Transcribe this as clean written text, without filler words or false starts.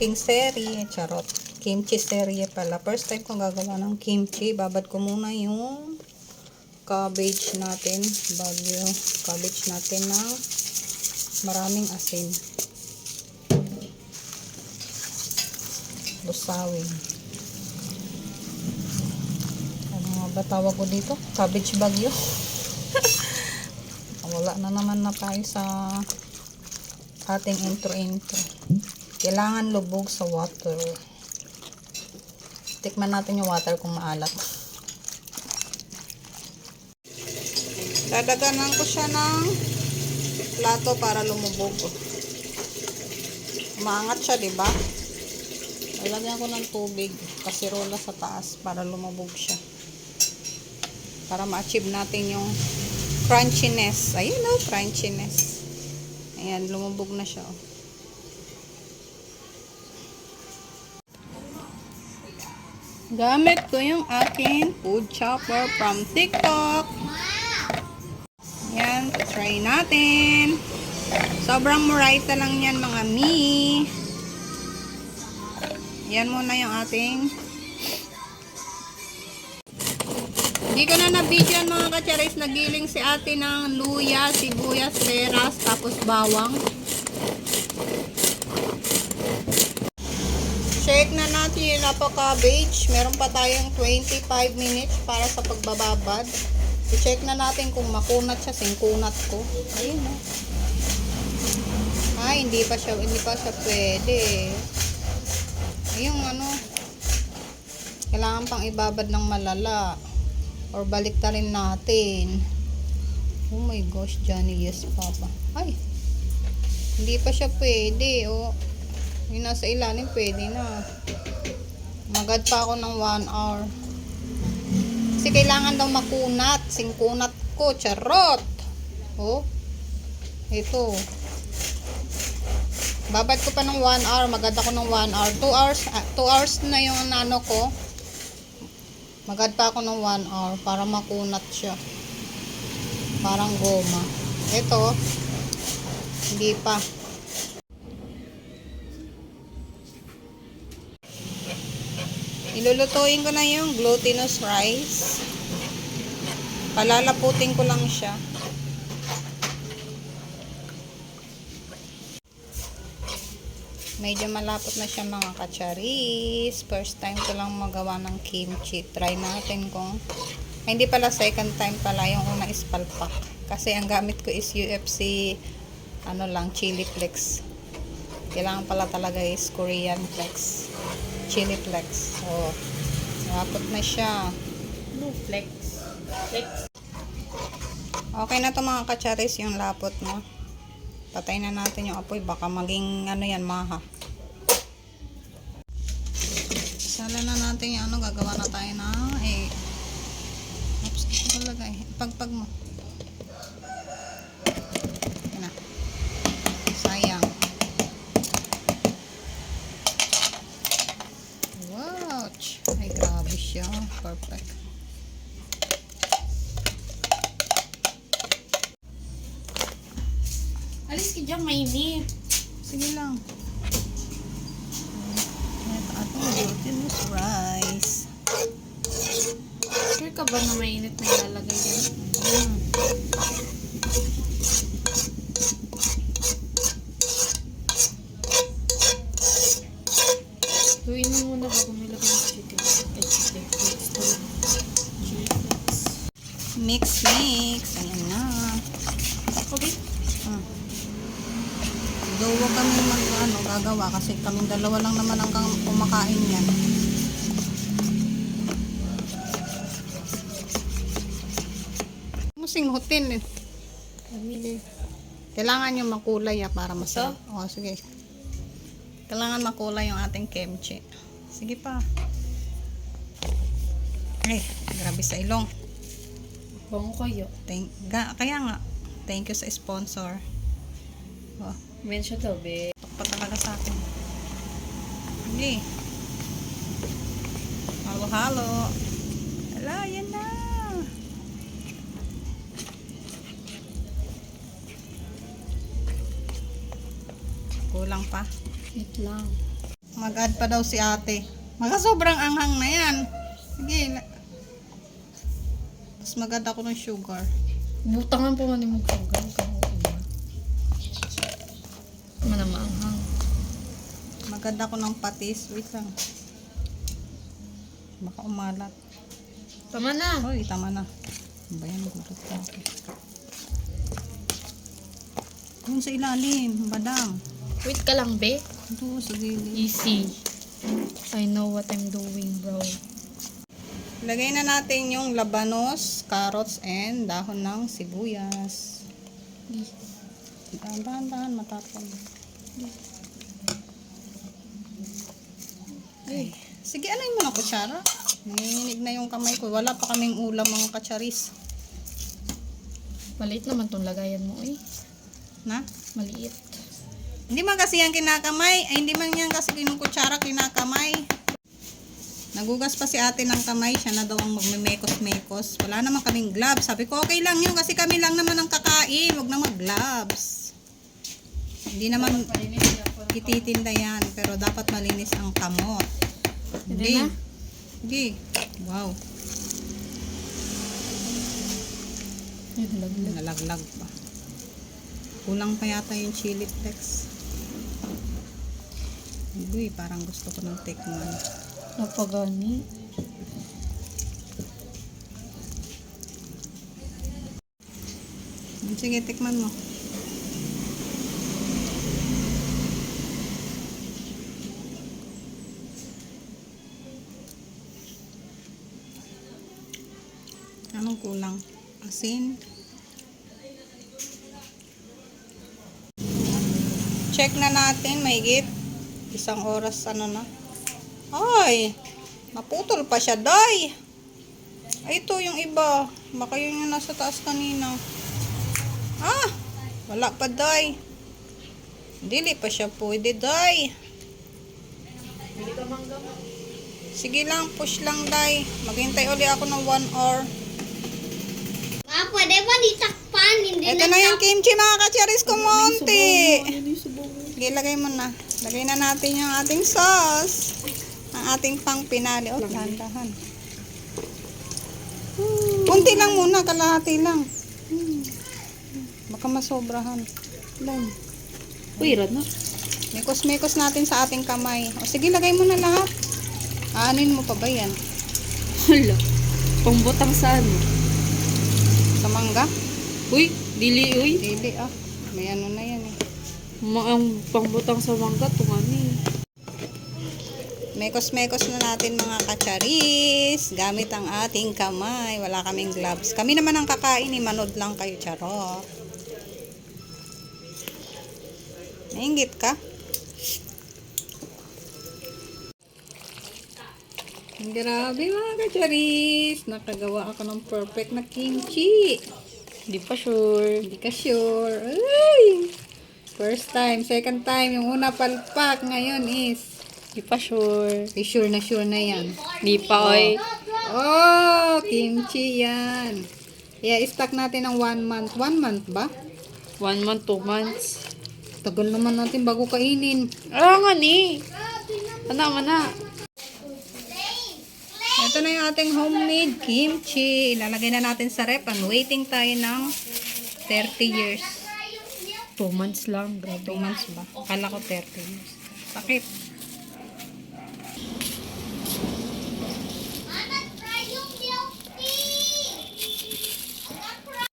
aking serie. Charot. Kimchi serie pala. First time kong gagawa ng kimchi. Babad ko muna yung cabbage natin. Bagyo. Cabbage natin ng maraming asin. Busawin. Ano nga ba tawag ko dito? Cabbage bagyo. Wala na naman na tayo sa ating intro. Kailangan lubog sa water. Tikman natin yung water kung maalat. Dadaganan ko siya ng plato para lumubog. Umaangat siya, diba? Lalagyan ko ng tubig, kasirola sa taas para lumubog siya. Para ma-achieve natin yung crunchiness. Ayun o, crunchiness. Ayan, lumubog na siya. Gamit ko yung aking food chopper from TikTok. Ayan, try natin. Sobrang muraita lang yan mga mi. Yan muna yung ating. Hindi ko na na-video mga kacharis. Nagiling si ate ng luya, sibuyas, leras, tapos bawang. Shake na natin yung napaka-cabbage. Meron pa tayong 25 minutes para sa pagbababad. I-check na natin kung makunat siya. Singkunat ko. Ayun o. Ay, hindi pa siya pwede. Ayun ano. Kailangan pang ibabad ng malala. Or balik ta rin natin. Oh my gosh, Johnny, yes papa. Ay, hindi pa siya pwede. Oh, yung nasa ilalim pwede na. Magad pa ako ng 1 hour. Kasi kailangan daw makunat. Singkunat ko, charot. Oh, ito. Babad ko pa ng 1 hour. Magad ako ng 1 hour. 2 hours na yung nano ko. Magad pa ako ng 1 hour para makunat siya. Parang goma. Ito, hindi pa. Ilulutuin ko na yung glutinous rice. Palalaputin ko lang siya. Medyo malapot na siya mga kacharis. First time ko lang magawa ng kimchi. Try natin kung... Ay, hindi pala second time pala. Yung una is palpak. Kasi ang gamit ko is UFC ano lang, chili flakes. Kailangan pala talaga is Korean flakes. Chili flakes. So, malapot na siya. No, flex. Okay na to mga kacharis yung lapot mo. Patay na natin yung apoy. Baka maging ano yan, maha. Sala na natin yung ano. Gagawa na tayo na oops, ito talaga Pagpag mo. Yan na. Sayang. Wow. Ay, grabe siya. Perfect. Alis ka dyan, mainit. Sige lang. Ito atong glutinous rice. Sure ka ba na mainit na ilalagay yan? Tuwin mo muna bago may lagay ng chicken. Mix. Ayan na. Okay. Though huwag kami gagawa kasi kaming dalawa lang naman ang kumakain yan. Musing hotel eh. Kailangan yung makulay para masarap. O, sige. Kailangan makulay yung ating kimchi. Sige pa. Ay, grabe sa ilong. Bango kayo. Kaya nga, thank you sa sponsor. Oh. Men siya daw, be. Pa talaga sa akin. Hindi. Halo. Ala, yan na. Kulang pa. Wait lang. Mag-add pa daw si ate. Sobrang anghang na yan. Sige. Tapos mag-add ako ng sugar. Butangan po man yung sugar. Mana maanghang. Mag-add ako ng patis. Wait lang. Baka umalat. Tama na. Hoy, tama na. Ano ba yan? Gulot pa ako. Doon sa ilalim, badang. Wait ka lang, be. Doon sa gilid. Easy. I know what I'm doing, bro. Lagay na natin yung labanos, carrots, and dahon ng sibuyas. Dahan-dahan, matapon. Ay. Sige, alayin mo na kutsara. Nanginginig na yung kamay ko. Wala pa kaming ulam mga katsaris. Maliit naman tong lagayan mo, eh. Na? Maliit. Hindi man kasi yan kinakamay. Ay, hindi man yan kasi kinukutsara kinakamay. Nagugas pa si ate ng kamay. Siya na daw ang magmemekos-mekos. Wala naman kaming gloves. Sabi ko, okay lang yun kasi kami lang naman ang kakain. Huwag na mag-gloves. Hindi naman ititinda yan. Pero dapat malinis ang kamot. Hindi na? Hindi. Wow. Nalaglag pa. Kulang pa yata yung chili flakes. Uy, parang gusto ko ng tikman. Napagani. Sige, tikman mo. Anong kulang? Asin. Check na natin, mahigit 1 oras ano na. Ay, naputol pa siya, day. Ay, ito yung iba. Baka yun yung nasa taas kanina. Ah, wala pa, day. Dili pa siya pwede, day. Sige lang, push lang, day. Maghintay uli ako ng 1 hour. Pwede ba ditakpan? Hindi Ito na yung kimchi, mga kacharis ko, monti. Sige, lagay mo na. Lagay na natin yung ating sauce. Ang ating pang pinali. Oh, dahan-dahan. Kunti lang muna, kalahati lang. Baka masobrahan. Lang. Uy, rad na. Mekos-mekos natin sa ating kamay. O sige, lagay mo na lahat. Aanin mo pa ba yan? Hala. Pangbutang saan? Sa mangga? Uy, dili, uy. Dili ah. May ano na yan eh. Ang pangbutang sa mangga, tungani. Mekos-mekos na natin mga kacharis. Gamit ang ating kamay. Wala kaming gloves. Kami naman ang kakain. Manood lang kayo, charot. Nainggit ka? Grabe mga kacharis. Nakagawa ako ng perfect na kimchi. Di pa sure. Hindi ka sure. Ay! First time. Second time. Yung una palpak. Ngayon is Di pa sure. sure na yan. Di pa, oy. Oh, kimchi yan. I-stack natin ng 1 month. 1 month ba? 1 month, 2 months. Tagal naman natin bago kainin. Ah, nga ni. Ano, mana. Ito na yung ating homemade kimchi. Ilalagay na natin sa rep. And waiting tayo ng 30 years. 2 months lang, 2 grabe. months ba? Akala ko 30 years. Sakit.